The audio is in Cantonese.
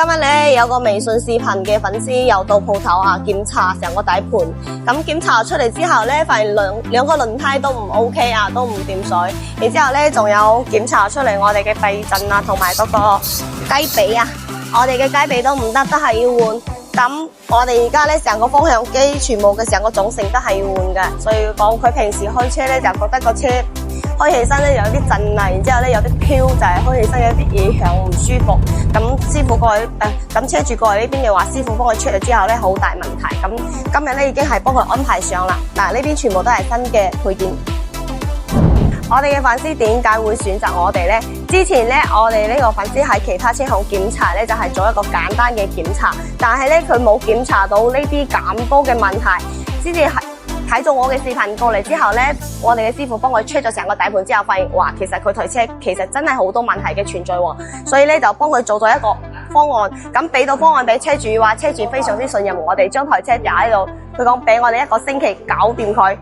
今日咧有個微信視頻嘅粉絲又到鋪頭檢查成個底盤，咁檢查出嚟之後咧，發現兩個輪胎都唔 OK都唔掂水，然之後咧仲有檢查出嚟我哋嘅避震同埋嗰個雞髀我哋嘅雞髀都唔得，都係要換。咁我哋而家咧成個方向機全部嘅成個總成都係要換嘅，所以講佢平時開車咧就覺得個車開起身咧有啲震然之後咧有啲飄，就係開起身有啲異響唔舒服。咁師傅過去咁車主過嚟呢邊嘅話，師傅幫佢 check 咗之後咧好大問題。咁今日咧已經係幫佢安排上啦。嗱，呢邊全部都係新嘅配件。我哋嘅粉絲點解會選擇我哋呢？之前呢，我哋呢個粉絲喺其他車行檢查呢，就係做一個簡單嘅檢查，但係呢，佢冇檢查到呢啲減波嘅問題，先至睇咗我嘅視頻過嚟之後呢，我哋嘅師傅幫佢 check 咗成個底盤之後，發現哇，其實佢台車其實真係好多問題嘅存在喎，所以呢，就幫佢做咗一個方案，咁俾到方案俾車主，話車主非常之信任我哋，將台車擺喺度，佢講俾我哋1個星期搞掂佢。